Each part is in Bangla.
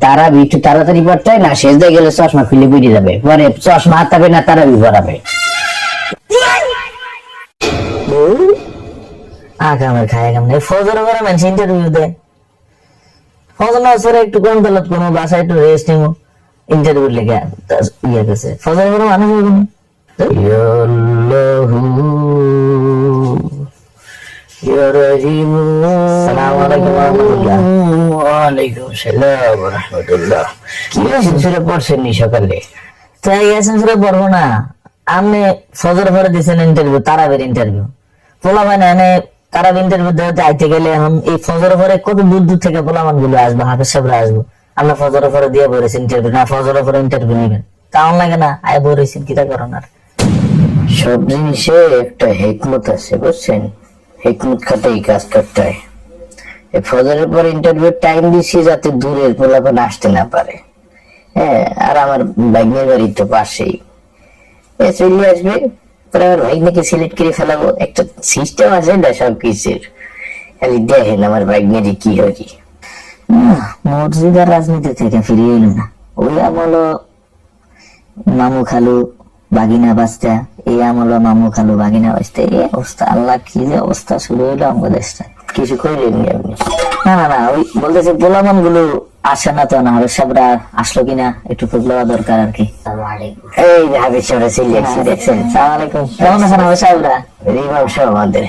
তারা একটু তাড়াতাড়ি পড়তে না, সেজদায় গেলে চশমা খুলে বুঝে যাবে, পরে চশমা হাতাবে না, তারা পড়াবে। আগামের খায় কেমন ফজর করে মানুষ ইন্টারভিউ দেয়, ফজর না সরে একটু কোন দলত কোনো বাসায় একটু রেস্ট নিব, ইন্টারভিউ লেগে ইয়ে গেছে ফজর করে মানুষ সকালে পড়বো না। আপনি ফজর পরে দিচ্ছেন ইন্টারভিউ, তারাবের ইন্টারভিউ, পোলাপান এনে তারাব ইন্টারভিউ দেওয়াতে আইতে গেলে এখন এই ফজর পরে কত দূর দূর থেকে পোলাপান গুলো আসবো, হাফেজ সাহেবরা আসবো, আমরা ফজর পরে দিয়ে বলেছেন ইন্টারভিউ, না ফজর পরে ইন্টারভিউ নিবেন, কারণ লাগে না আয় বলেছেন কিটা করার। সব জিনিসে একটা হিকমত আছে, বুঝছেন? হিকমত খাটাই কাজ করতে হয়। ফজরের পর ইন্টারভিউ টাইম দিছি যাতে দূরের পোলাপান আসতে না পারে। হ্যাঁ, আর আমার ভাগ্নের বাড়ি তো পাশেই, চলে আসবে, পরে আমার ভাগ্নিকে সিলেক্ট করে ফেলাবো, একটা সিস্টেম আছে না সব কিছুর। খালি দেখেন আমার ভাগ্নেরই কি হরি। মসজিদ আর রাজনীতি থেকে ফিরিয়ে এলো না, ওই আমলো মামু খালু বাগিনা বাস্তা, এই আমলো মামু খালু বাগিনা বাস্তা, এই অবস্থা। আল্লাহ কি যে অবস্থা শুরু হইলো আমাদের দেশটা। কিছু কইলেননি আপনি? না না না, ওই বলতেছে পোলামান গুলো আসে না তো, না হাফেজ সাহেবরা আসলো কিনা একটু খোঁজলেওয়া দরকার আর কি। এই যে হাফেজ সাহেবরা সিলেক্ট দেখছেন। সালাম আলাইকুম, কেমন আছেন হাফেজ সাহেবরা? রিমাম সহ আমাদের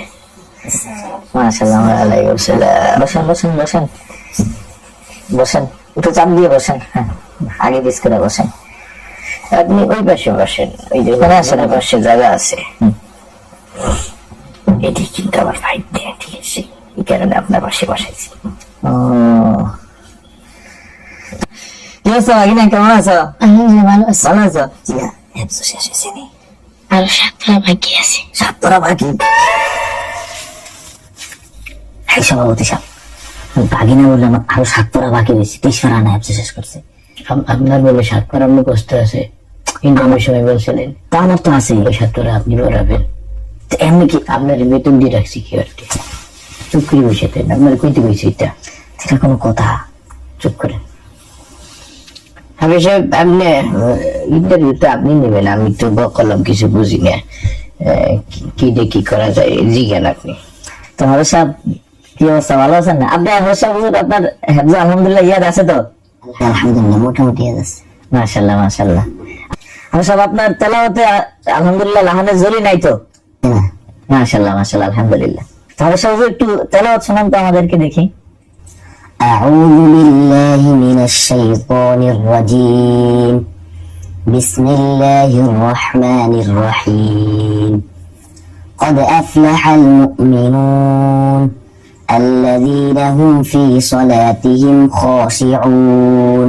মাশাআল্লাহ। ওয়ালাইকুম সালাম। বসেন বসেন বসেন বসেন, একটু চাপ দিয়ে বসেন, হ্যাঁ আগে পিস করে বসেন। আপনি ওই পাশে বসেন, ওই যে পাশে জায়গা আছে, এটি কিন্তু আমার ভাই দেয়, ঠিক আছে? এই কারণে আপনার পাশে বসাইছি। কি আছো বাগিনা, কেমন আছো? ভালো আছে। ভালো আছো? শেষ হয়েছে নি? আর 7 পড়া বাকি আছে। 7 পড়া বাকি? এই সভাপতি সাহেব, ভাগিনা বললে আমার আরো 7 পড়া বাকি রয়েছে, 30 পড়া না শেষ করছে। আপনার বলে 7 পড়া মুখস্থ আছে, ইন্টারভিউ সময় বলছিলেন। তা আমার তো আছে, ওই 7 পড়া আপনি পড়াবেন। এমনি কি আপনার বেতন দিয়ে রাখছি কি আর কি? চুপ করে বসে থাকেন, আপনার কইতে কইছি এটা কোনো কথা? চুপ করেন। হাফেজ সাহেব, আপনি ইন্টারভিউটা আপনি নেবেন, আমি তো বকলম কিছু বুঝি না, কি দিয়ে কি করা যায় জিজ্ঞান আপনি। তো হাফেজ সাহেব কি অবস্থা, ভালো আছেন না আপনি? হাফেজ সাহেব আপনার হেফজ আলহামদুলিল্লাহ ইয়াদ আছে তো? আলহামদুলিল্লাহ মোটামুটি ইয়াদ আছে। মাশাআল্লাহ মাশাআল্লাহ। হাফেজ সাহেব আপনার তেলাওয়াতে আলহামদুলিল্লাহ লাহানে জরি নাই তো? মাশাআল্লাহ মাশাআল্লাহ আলহামদুলিল্লাহ। হাফেজ সাহেব একটু তেলাওয়াত শোনান তো আমাদেরকে দেখি। أعوذ بالله من الشيطان الرجيم بسم الله الرحمن الرحيم قد أفلح المؤمنون الذين هم في صلاتهم خاشعون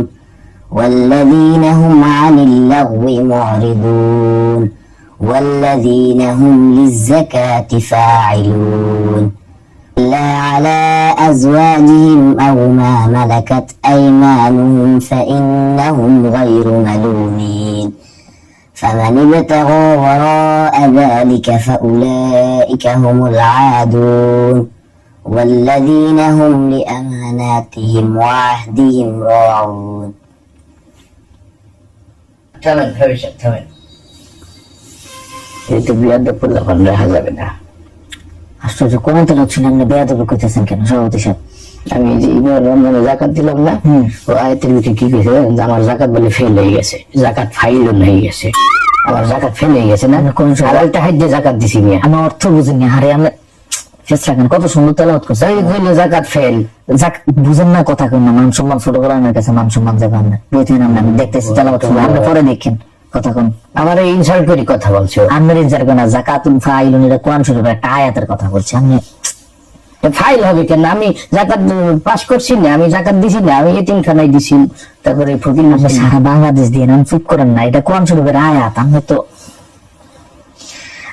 والذين هم عن اللغو معرضون والذين هم للزكاة فاعلون لا على أزواجهم أو ما ملكت أيمانهم فإنهم غير ملومين فمن ابتغى وراء ذلك فأولئك هم العادون والذين هم لأماناتهم وعهدهم راعون. থামেন হাফেজ সাহেব, থামেন। এই তো বিয়াদব পোলাপান রাখা যাবে না। আশ্চর্য, কোন তেলাওয়াত শুনে আপনি বেয়াদবি করতেছেন কেন সভাপতি সাহেব? আমি যে এবার রমজানে জাকাত দিলাম না, ও আয়াতের ভিতরে কি কইছে, আমার জাকাত বলে ফেল হয়ে গেছে, জাকাত ফাইল হয়ে গেছে, আমার জাকাত ফেল হয়ে গেছে না। কোন হালালটা হাইতে জাকাত দিছি মিয়া, আমি অর্থ বুঝিনি। আরে আমি চেষ্টা করেন, কত সুন্দর তেলাওয়াত করছে। তাই কইলো জাকাত ফেল, বুঝেন না কথা কই না, মান সম্মান ছোট করে আমার কাছে মান সম্মান যাবেন না, বুঝেন? আমি দেখতেছি তেলাওয়াত শুনে, আপনি পরে দেখেন কথা কোন। আমার ইনসাল্ট করে কথা বলছো। আপনার ইনসার কোন জাকাতুল ফাইলুন, এটা কোরআন শরীফের একটা আয়াতের কথা বলছি। আমি ফাইল হবে কেন? আমি জাকাত পাস করছি না, আমি জাকাত দিছি না, আমি এতিমখানায় দিছি, তারপরে ফকির আপনি সারা বাংলাদেশ দিয়ে নাম চুপ করেন না, এটা কোরআন শরীফের আয়াত। আমি তো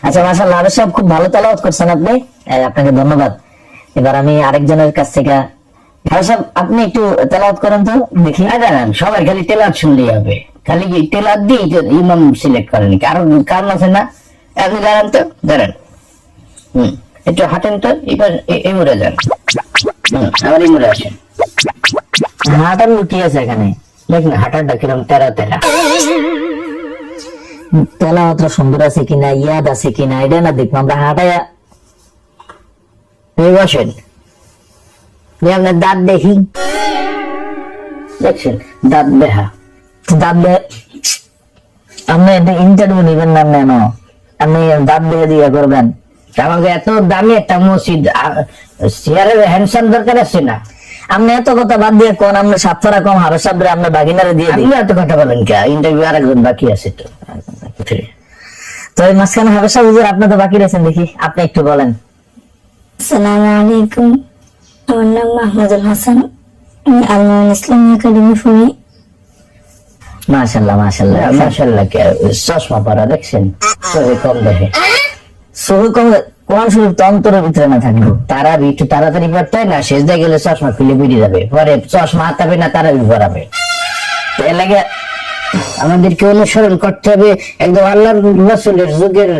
আচ্ছা মাশাআল্লাহ, আরো সব খুব ভালো তেলাওয়াত করছেন আপনি, আপনাকে ধন্যবাদ। এবার আমি আরেকজনের কাছ থেকে, সব আপনি একটু তেলাওয়াত করেন তো দেখি। দাঁড়ান, সবাই খালি তেলাওয়াত শুনলেই হবে, খালি তেলাওয়াত দিয়ে ইমাম সিলেক্ট করেন, কারণ আছে না? আপনি দাঁড়ান তো, দাঁড়ান, একটু হাঁটেন তো, এবার এই মুড়ে যান, আবার এই মুড়ে আসেন। হাঁটার কি আছে এখানে? দেখ না হাঁটাটা কিরম তেরা তেরা। তেলা মাত্র সুন্দর আছে কিনা, ইয়াদ আছে কিনা, এটা না দেখবো আমরা হাঁটাইয়া। এই বসেন, দিয়ে আপনার দাঁত দেখি। দেখছেন দাঁত বেহা। দাঁত দেহে আপনি ইন্টারভিউ নিবেন না কেন? আপনি দাঁত দেহে দিয়ে করবেন? আমাকে এত দামি একটা মসজিদ চেয়ারের হ্যান্ডসাম দরকার আছে না? আপনি এত কথা বাদ দিয়ে কোন আপনি সাতফারা কম হাবে সাবরে আপনার বাগিনারে দিয়ে দিই। আপনি এত কথা বলেন কে? ইন্টারভিউ আরেকজন বাকি আছে তো। তো এই মাঝখানে হাবে সাহেব হুজুর আপনি তো বাকি রয়েছেন, দেখি আপনি একটু বলেন। আসসালামু আলাইকুম, আমার নাম মাহমুদুল হাসান, আমি আল-মামুন ইসলামী একাডেমি পড়ি। মাশাআল্লাহ মাশাআল্লাহ মাশাআল্লাহ, কে চশমা পরা দেখছেন? চোখে কম দেখে। সহি কম কোরআন শরীফ তো অন্তরের ভিতরে না থাকবে। তারা একটু তাড়াতাড়ি পড়তে হয় না, শেষ দিয়ে গেলে চশমা খুলে বেরিয়ে যাবে, পরে চশমা হাতাবে না, তারা পড়াবে। তো এর লাগে আমাদেরকে অনুসরণ করতে হবে একদম আল্লাহ রাসূলের যুগের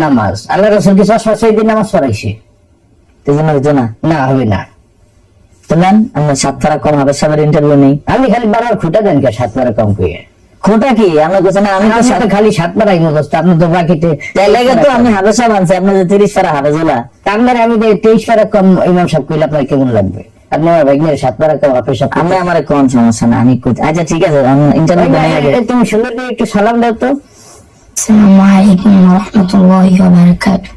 নামাজ। আল্লাহ রাসূল কি চশমা চাইতে নামাজ পড়াইছে? এই জন্য হইতো না। না, হবে না। তো নেন আমরা সাতফারা কম হাবে সাহেবের ইন্টারভিউ নেই। আমি খালি বারবার খুঁটা দেন কে 7 বার কম করে? খোটা কি আমরা কোথাও না, আমি তো আমি তো খালি 7 বার মুখস্থ, আপনি তো বাকিতে তাই লাগে তো আমি হাবে সাহেব আনছি, আপনি যে 30 পারা হাবে জোলা। আপনার আমি 23 বার কম ইমাম সাহেব কইলে আপনার কেমন লাগবে? আপনি আমার ভাগ্নের 7 বার কম হাফেজ সাহেব। আমি আমার কোন সমস্যা না, আমি আচ্ছা ঠিক আছে ইন্টারভিউ নেই আগে। তুমি সুন্দর করে একটু সালাম দাও তো। আসসালামু আলাইকুম ওয়া রাহমাতুল্লাহি ওয়া বারাকাতুহু।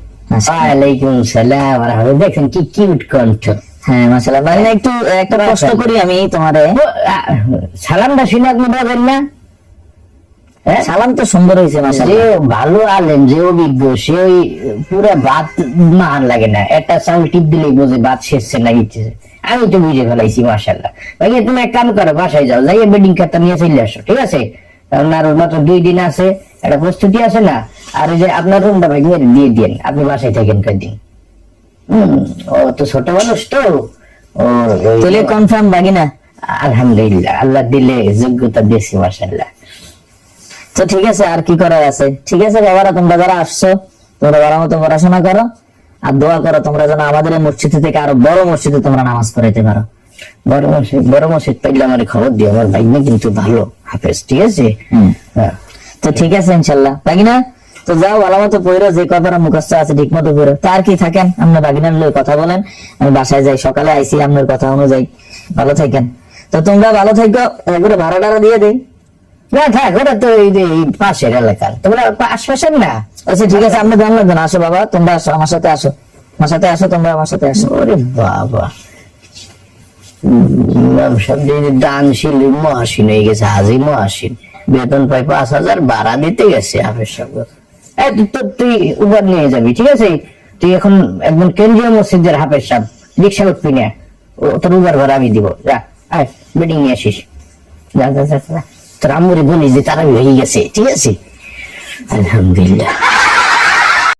ওয়ালাইকুম সালাম ওয়া রাহমাতুল্লাহ। দেখেন কি কিউট কণ্ঠ। হ্যাঁ মাশাআল্লাহ। ভাই একটু একটা প্রশ্ন করি আমি তোমারে। সালামটা শুনে আপনি বলবেন না? হ্যাঁ, সালাম তো সুন্দর হয়েছে যে মাশাআল্লাহ। ভালো আলেম, যে অভিজ্ঞ, সে ওই পুরো ভাত মান লাগে না, একটা চাউল টিপ দিলেই বোঝে ভাত শেষছে না গিচ্ছে। আমি তো বুঝে ফেলাইছি মাশাআল্লাহ। ভাই তুমি এক কাম করো, বাসায় যাও, যাইয়ে বেডিং খাতা নিয়ে চলে আসো, ঠিক আছে? কারণ আর মাত্র 2 দিন আছে, একটা প্রস্তুতি আছে না। আর ওই যে আপনার রুমটা ভাই দিয়ে দিন, আপনি বাসায় থাকেন কয়েকদিন। ও তো ছোট মানুষ তো, ও তাহলে কনফার্ম বাগিনা? আলহামদুলিল্লাহ, আল্লাহ দিলে যোগ্যতা দিয়েছি মাশাআল্লাহ। তো ঠিক আছে, আর কি করার আছে? ঠিক আছে বাবারা, তোমরা যারা আসছো তোমরা বড় মতো পড়াশোনা করো আর দোয়া করো তোমরা যেন আমাদের এই মসজিদ থেকে আরো বড় মসজিদে তোমরা নামাজ পড়াইতে পারো। বড় মসজিদ পাইলে আমার খবর দিও, আমার ভাই না কিন্তু ভালো হাফেজ, ঠিক আছে? হ্যাঁ, তো ঠিক আছে ইনশাল্লাহ। বাগিনা তো যাও ভালো মতো পড়ো, যে কথাটা মুখস্থ আছে ঠিক মতো পড়ো। তার কি থাকেন, আমরা বাগিনার লোক কথা বলেন, আমি বাসায় যাই, সকালে আইসি আপনার কথা অনুযায়ী। ভালো থাকেন। তো তোমরা ভালো থাকো, একবারে ভাড়া টাড়া দিয়ে দিই। না থাক, ওটা তো এই যে এই পাশের এলাকার, তোমরা আশপাশের না। আচ্ছা ঠিক আছে, আপনি জানলেন না, আসো বাবা, তোমরা আসো আমার সাথে, আসো আমার সাথে, আসো তোমরা আমার সাথে আসো। ওরে বাবা, সব দানশীল মহাসীন হয়ে গেছে, হাজি মহাসীন, বেতন পাই 5,000, ভাড়া দিতে গেছে হাফেজ সাহেব। তুই উবার নিয়ে যাবি, ঠিক আছে? তুই এখন একদম কেন্দ্রীয় মসজিদের হাফেজ সাহেব, রিক্সা উঠবি না, তোর উবার ভাড়া আমি দিব। যা, আয় বেডিং নিয়ে আসিস। যা যা যা, তোর আম্মুরে বলিস যে তারা হয়ে গেছে, ঠিক আছে? আলহামদুলিল্লাহ।